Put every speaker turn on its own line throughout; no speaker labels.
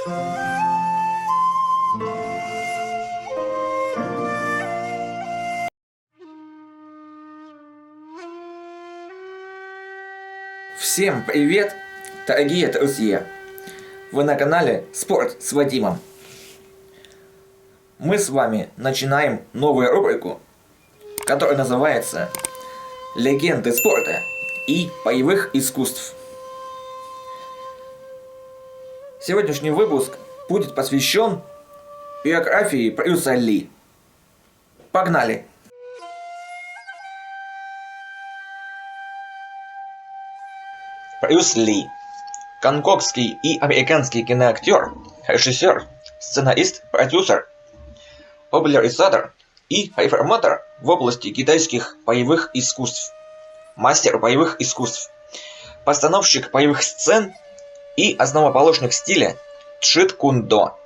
Всем привет, дорогие друзья! Вы на канале Спорт с Вадимом. Мы с вами начинаем новую рубрику, которая называется «Легенды спорта и боевых искусств». Сегодняшний выпуск будет посвящен биографии Брюса Ли. Погнали! Брюс Ли – гонконгский и американский киноактер, режиссер, сценарист, продюсер, популяризатор и реформатор в области китайских боевых искусств, мастер боевых искусств, постановщик боевых сцен и основоположник стиля Чжит Кун До.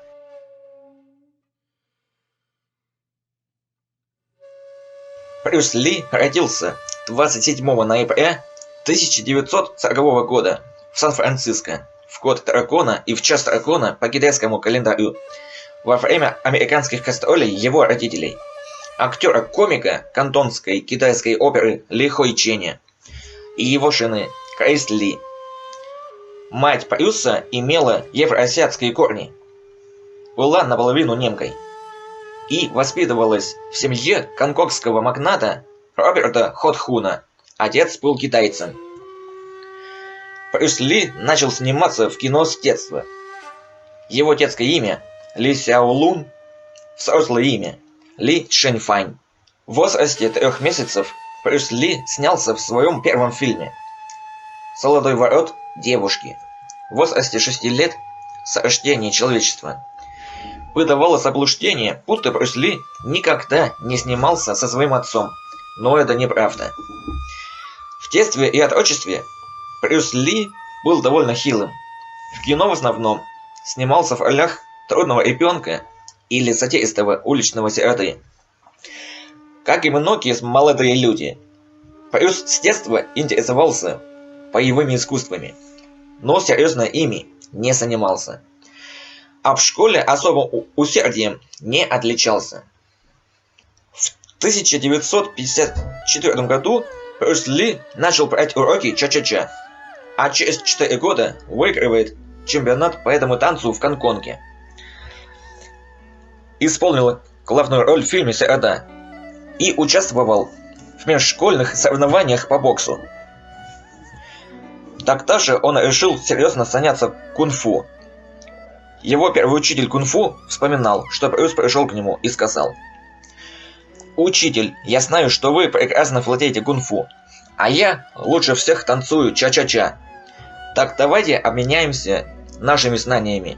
Брюс Ли родился 27 ноября 1940 года в Сан-Франциско в год дракона и в час дракона по китайскому календарю во время американских гастролей его родителей, актера-комика кантонской китайской оперы Ли Хой Ченя и его жены Грейс Ли. Мать Брюса имела евроазиатские корни, была наполовину немкой и воспитывалась в семье гонконгского магната Роберта Хотхуна. Отец был китайцем. Брюс Ли начал сниматься в кино с детства. Его детское имя Ли Сяо Лун, взрослое имя Ли Шэньфань. В возрасте 3 месяцев Брюс Ли снялся в своем первом фильме «Золотой ворот девушки». В возрасте 6 лет с рождения человечества. Выдавало заблуждение, будто Брюс Ли никогда не снимался со своим отцом, но это неправда. В детстве и отрочестве Брюс Ли был довольно хилым. В кино в основном снимался в ролях трудного ребенка или сатиристого уличного сироты. Как и многие молодые люди, Брюс с детства интересовался боевыми искусствами, но серьезно ими не занимался. А в школе особым усердием не отличался. В 1954 году Брюс Ли начал брать уроки ча-ча-ча, а через 4 года выигрывает чемпионат по этому танцу в Гонконге. Исполнил главную роль в фильме «Сирота» и участвовал в межшкольных соревнованиях по боксу. Тогда же он решил серьезно заняться кунг-фу. Его первый учитель кунг-фу вспоминал, что Брюс пришел к нему и сказал: «Учитель, я знаю, что вы прекрасно владеете кунг-фу, а я лучше всех танцую ча-ча-ча. Так давайте обменяемся нашими знаниями.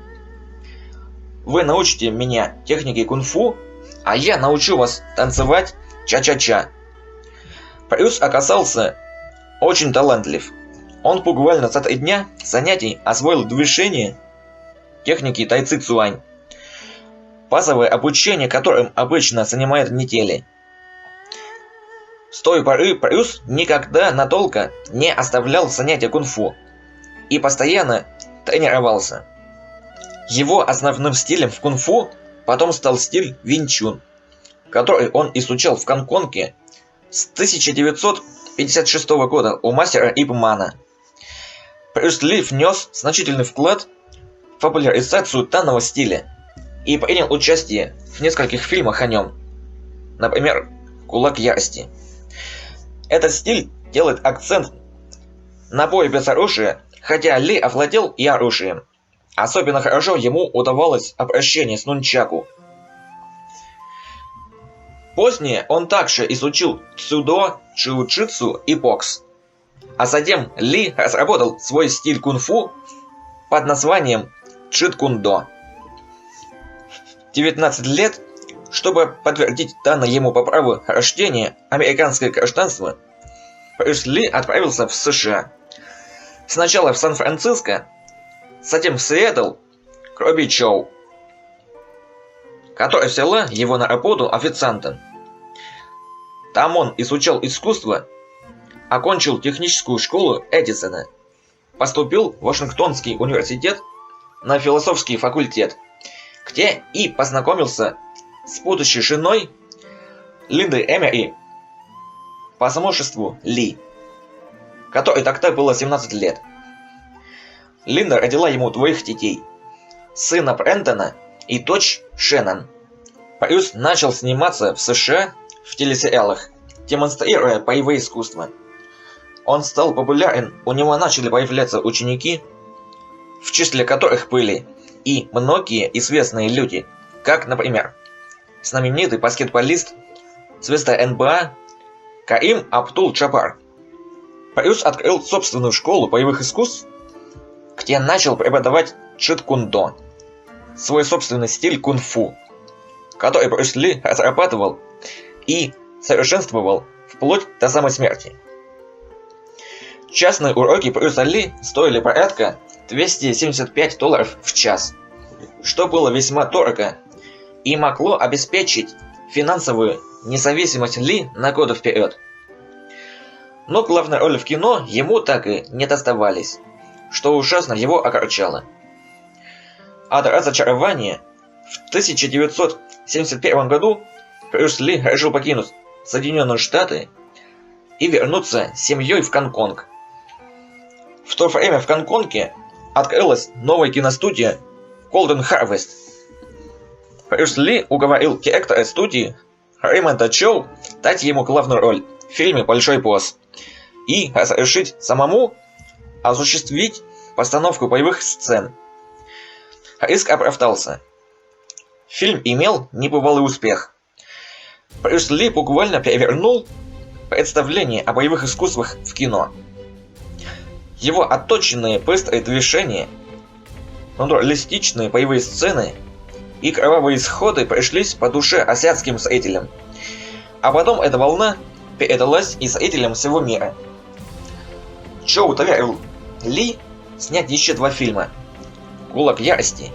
Вы научите меня технике кунг-фу, а я научу вас танцевать ча-ча-ча». Брюс оказался очень талантлив. Он буквально за 3 дня занятий освоил движение техники тайци цуань, базовое обучение которым обычно занимает недели. С той поры Брюс никогда надолго не оставлял занятия кунг-фу и постоянно тренировался. Его основным стилем в кунг-фу потом стал стиль Вин Чун, который он изучал в Гонконге с 1956 года у мастера Ип Мана. Брюс Ли внес значительный вклад в популяризацию данного стиля и принял участие в нескольких фильмах о нем, например, «Кулак ярости». Этот стиль делает акцент на бой без оружия, хотя Ли овладел и оружием. Особенно хорошо ему удавалось обращение с нунчаку. Позднее он также изучил дзюдо, джиу-джитсу и бокс. А затем Ли разработал свой стиль кунг-фу под названием Чжит Кун До. В 19 лет, чтобы подтвердить данное ему по праву рождения американское гражданство, Брюс Ли отправился в США. Сначала в Сан-Франциско, затем в Сиэтл к Робби Чоу, которая взяла его на работу официантом. Там он изучал искусство, окончил техническую школу Эдисона, поступил в Вашингтонский университет на философский факультет, где и познакомился с будущей женой Линды Эмери по замужеству Ли, которой тогда было 17 лет. Линда родила ему 2 детей, сына Брэндона и дочь Шеннон. Брюс начал сниматься в США в телесериалах, демонстрируя боевые искусства. Он стал популярен, у него начали появляться ученики, в числе которых были и многие известные люди, как, например, знаменитый баскетболист, звезда НБА Карим Абдул-Джаббар. Брюс открыл собственную школу боевых искусств, где начал преподавать джит-кундо, свой собственный стиль кунг-фу, который Брюс Ли разрабатывал и совершенствовал вплоть до самой смерти. Частные уроки Брюса Ли стоили порядка $275 в час, что было весьма дорого и могло обеспечить финансовую независимость Ли на годы вперед. Но главные роли в кино ему так и не доставались, что ужасно его огорчало. От разочарования в 1971 году Брюс Ли решил покинуть Соединенные Штаты и вернуться с семьей в Гонконг. В то время в Гонконге открылась новая киностудия Golden Harvest. Брюс Ли уговорил директора студии Рэймонда Чоу дать ему главную роль в фильме «Большой босс» и разрешить самому осуществить постановку боевых сцен. Риск оправдался. Фильм имел небывалый успех. Брюс Ли буквально перевернул представление о боевых искусствах в кино. Его отточенные быстрые движения, натуралистичные боевые сцены и кровавые исходы пришлись по душе азиатским зрителям. А потом эта волна передалась и зрителям всего мира. Чоу доверил Ли снять еще 2 фильма: «Кулак ярости»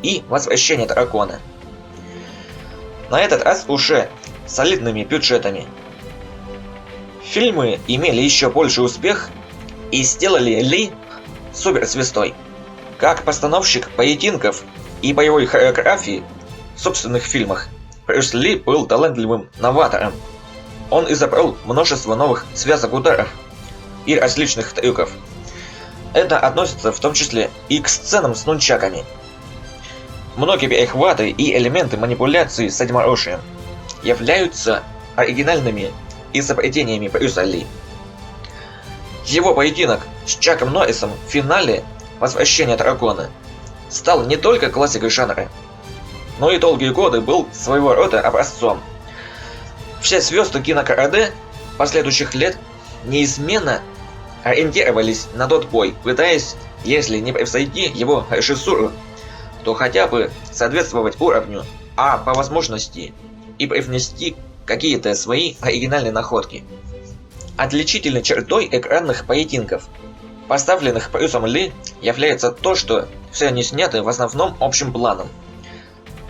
и «Возвращение дракона». На этот раз уже с солидными бюджетами. Фильмы имели еще больший успех и сделали Ли суперзвездой. Как постановщик поединков и боевой хореографии в собственных фильмах, Брюс Ли был талантливым новатором. Он изобрел множество новых связок ударов и различных трюков. Это относится в том числе и к сценам с нунчаками. Многие перехваты и элементы манипуляции с этим оружием являются оригинальными изобретениями Брюса Ли. Его поединок с Чаком Норрисом в финале «Возвращения дракона» стал не только классикой жанра, но и долгие годы был своего рода образцом. Все звезды кинокараде последующих лет неизменно ориентировались на тот бой, пытаясь, если не превзойти его режиссуру, то хотя бы соответствовать уровню, а по возможности и привнести какие-то свои оригинальные находки. Отличительной чертой экранных поединков, поставленных Брюсом Ли, является то, что все они сняты в основном общим планом.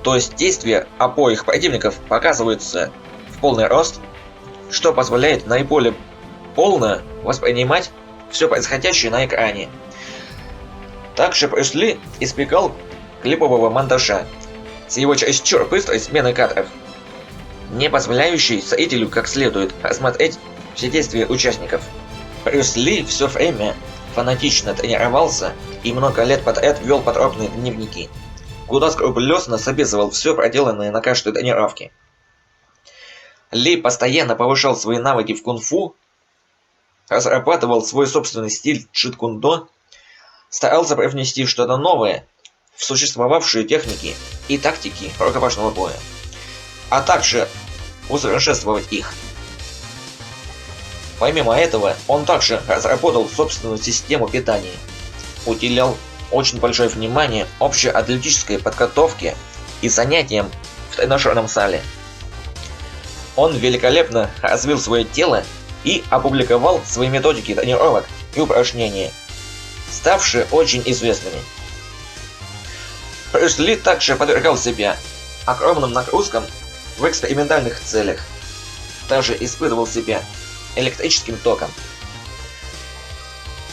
То есть действия обоих противников показываются в полный рост, что позволяет наиболее полно воспринимать все происходящее на экране. Также Брюс Ли избегал клипового монтажа с его чересчур быстрой сменой кадров, не позволяющей зрителю как следует рассмотреть все действия участников. Брюс Ли все время фанатично тренировался и много лет подряд вел подробные дневники, куда скрупулезно записывал все проделанное на каждой тренировке. Ли постоянно повышал свои навыки в кунг-фу, разрабатывал свой собственный стиль джит-кундо, старался привнести что-то новое в существовавшие техники и тактики рукопашного боя, а также усовершенствовать их. Помимо этого, он также разработал собственную систему питания, уделял очень большое внимание общей атлетической подготовке и занятиям в тренажерном зале. Он великолепно развил свое тело и опубликовал свои методики тренировок и упражнения, ставшие очень известными. Брюс Ли также подвергал себя огромным нагрузкам в экспериментальных целях, даже испытывал себя электрическим током.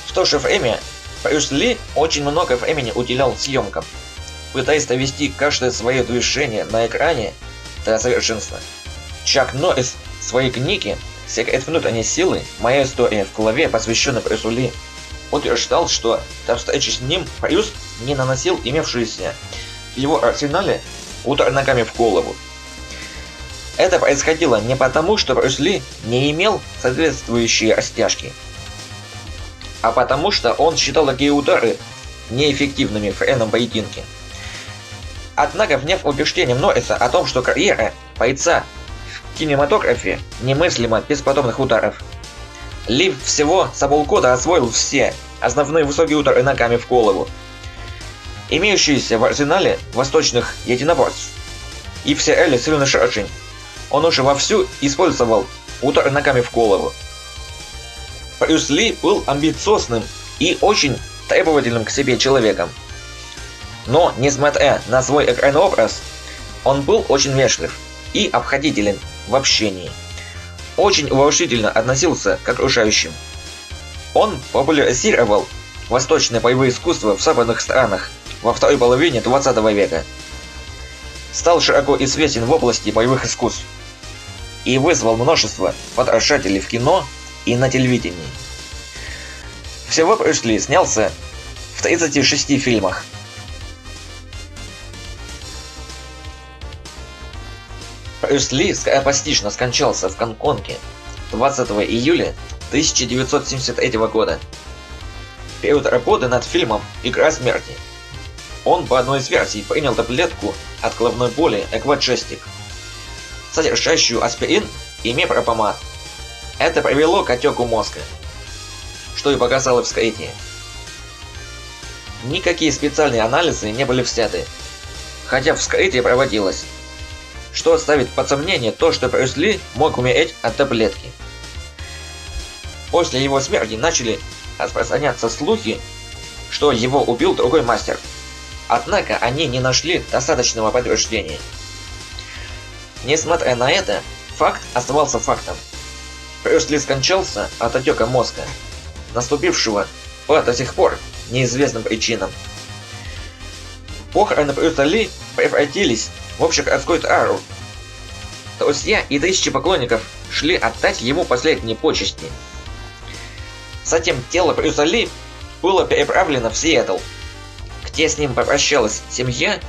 В то же время Брюс Ли очень много времени уделял съемкам, пытаясь довести каждое свое движение на экране до совершенства. Чак Норрис в своей книге «Секрет внутренней силы. Моя история» в главе, посвященной Брюсу Ли, утверждал, что до встречи с ним Брюс не наносил имевшиеся в его арсенале удар ногами в голову. Это происходило не потому, что Брюс Ли не имел соответствующие растяжки, а потому что он считал такие удары неэффективными в реальном поединке. Однако, вняв убеждением Норриса о том, что карьера бойца в кинематографе немыслима без подобных ударов, Ли всего за полгода освоил все основные высокие удары ногами в голову, имеющиеся в арсенале восточных единоборств. И в сериале «Сильный шершень» он уже вовсю использовал удары ногами в голову. Брюс Ли был амбициозным и очень требовательным к себе человеком. Но, несмотря на свой экранный образ, он был очень вежлив и обходителен в общении. Очень уважительно относился к окружающим. Он популяризировал восточные боевые искусства в западных странах во второй половине 20 века. Стал широко известен в области боевых искусств и вызвал множество подражателей в кино и на телевидении. Всего Брюс Ли снялся в 36 фильмах. Брюс Ли скоропостижно скончался в Гонконге 20 июля 1973 года. В период работы над фильмом «Игра смерти» он по одной из версий принял таблетку от головной боли Экваджестик, содержащую аспирин и мепропамат. Это привело к отеку мозга, что и показало вскрытие. Никакие специальные анализы не были взяты, хотя вскрытие проводилось, что ставит под сомнение то, что Брюс Ли мог умереть от таблетки. После его смерти начали распространяться слухи, что его убил другой мастер, однако они не нашли достаточного подтверждения. Несмотря на это, факт оставался фактом. Брюс Ли скончался от отека мозга, наступившего по до сих пор неизвестным причинам. Похороны Брюса Ли превратились в общегородской траур. Друзья и тысячи поклонников шли отдать ему последние почести. Затем тело Брюса Ли было переправлено в Сиэтл, где с ним попрощалась семья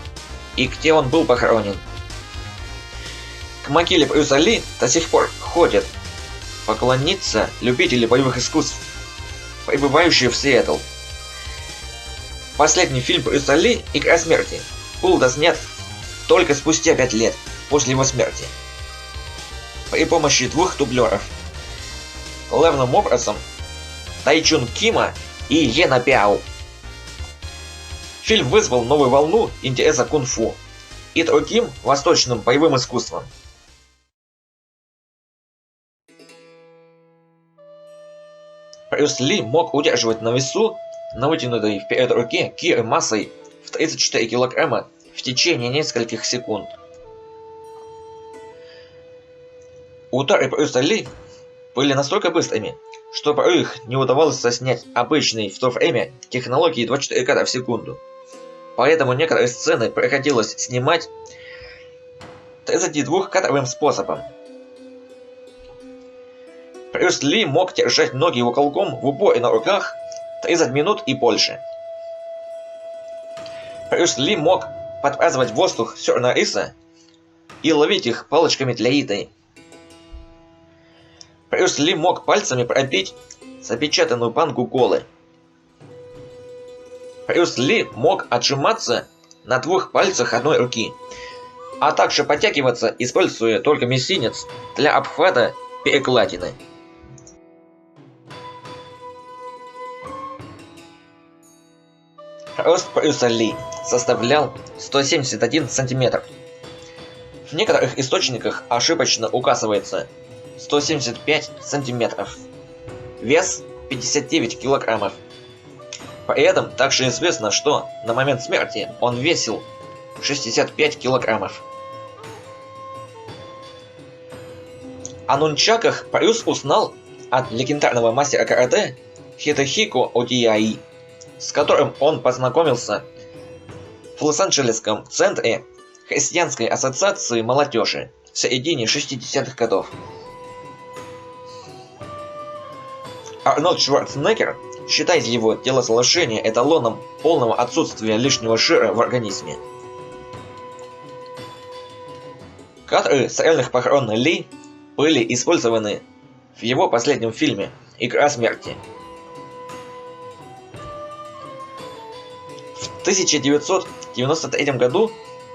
и где он был похоронен. К могиле Брюса Ли до сих пор ходят поклониться любители боевых искусств, прибывающие в Сиэтл. Последний фильм Брюса Ли «Игра смерти» был доснят только спустя 5 лет после его смерти при помощи 2 дублеров, главным образом Тайчун Кима и Йена Пяо. Фильм вызвал новую волну интереса к кунг-фу и другим восточным боевым искусствам. Брюс Ли мог удерживать на весу на вытянутой вперед руке гиры массой в 34 килограмма в течение нескольких секунд. Удары Брюса Ли были настолько быстрыми, что порой их не удавалось заснять обычной в то время технологией 24 кадра в секунду. Поэтому некоторые сцены приходилось снимать 32-кадровым способом. Брюс Ли мог держать ноги уголком в упоре на руках 30 минут и больше. Брюс Ли мог подбрасывать в воздух зерна риса и ловить их палочками для еды. Брюс Ли мог пальцами пробить запечатанную банку колы. Брюс Ли мог отжиматься на 2 пальцах одной руки, а также подтягиваться, используя только мизинец для обхвата перекладины. Рост Брюса Ли составлял 171 сантиметр. В некоторых источниках ошибочно указывается 175 сантиметров. Вес 59 килограммов. При этом также известно, что на момент смерти он весил 65 килограммов. О нунчаках Брюс узнал от легендарного мастера карате Хитохико Одияи с которым он познакомился в Лос-Анджелесском центре Христианской ассоциации молодежи в середине 60-х годов. Арнольд Шварценеггер считает его телосложение эталоном полного отсутствия лишнего жира в организме. Кадры с реальных похорон Ли были использованы в его последнем фильме «Игра смерти». В 1993 году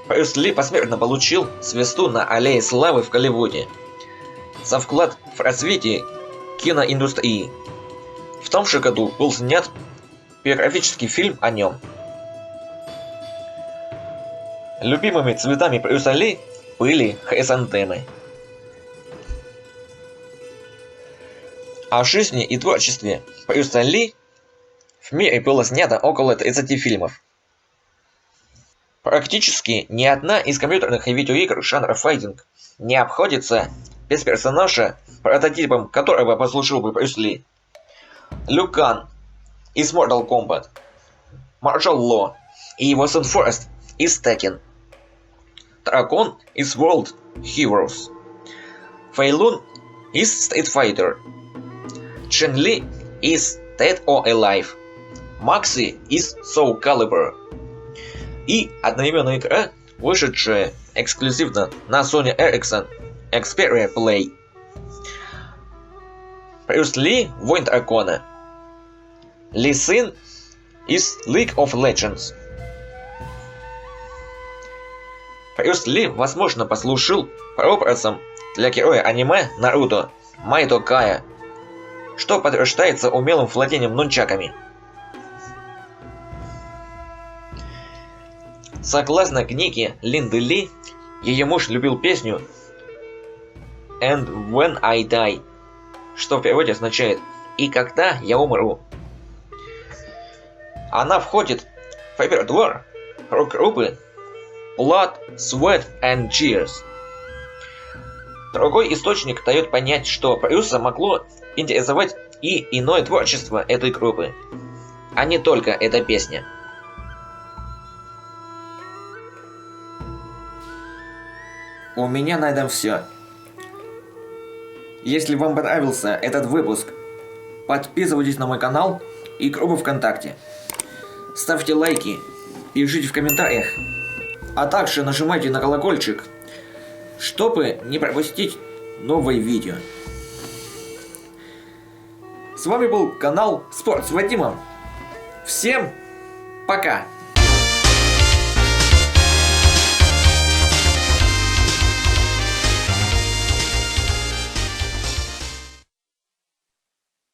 Брюс Ли посмертно получил звезду на Аллее Славы в Голливуде за вклад в развитие киноиндустрии. В том же году был снят биографический фильм о нем. Любимыми цветами Брюса Ли были хризантемы. О жизни и творчестве Брюса Ли в мире было снято около 30 фильмов. Практически ни одна из компьютерных и видеоигр жанра файтинг не обходится без персонажа, прототипом которого послужил бы Брюс Ли. Лю Кан из Mortal Kombat, Маршал Ло и его сын Форест из Tekken, Дракон из World Heroes, Фэй Лун из Street Fighter, Чен Ли из Dead or Alive, Макси из Soul Calibur и одноименная игра, вышедшая эксклюзивно на Sony Ericsson Xperia Play. Брюс Ли – Воин Дракона. Ли Син из League of Legends. Брюс Ли, возможно, послужил прообразом для героя аниме Наруто Майто Кая, что подтверждается умелым владением нунчаками. Согласно книге Линды Ли, ее муж любил песню And When I Die, что в переводе означает «И когда я умру». Она входит в репертуар рок-группы Blood, Sweat and Tears. Другой источник дает понять, что Брюса могло интересовать и иное творчество этой группы, а не только эта песня. У меня на этом все. Если вам понравился этот выпуск, подписывайтесь на мой канал и группу ВКонтакте. Ставьте лайки, пишите в комментариях, а также нажимайте на колокольчик, чтобы не пропустить новые видео. С вами был канал Спорт с Вадимом. Всем пока!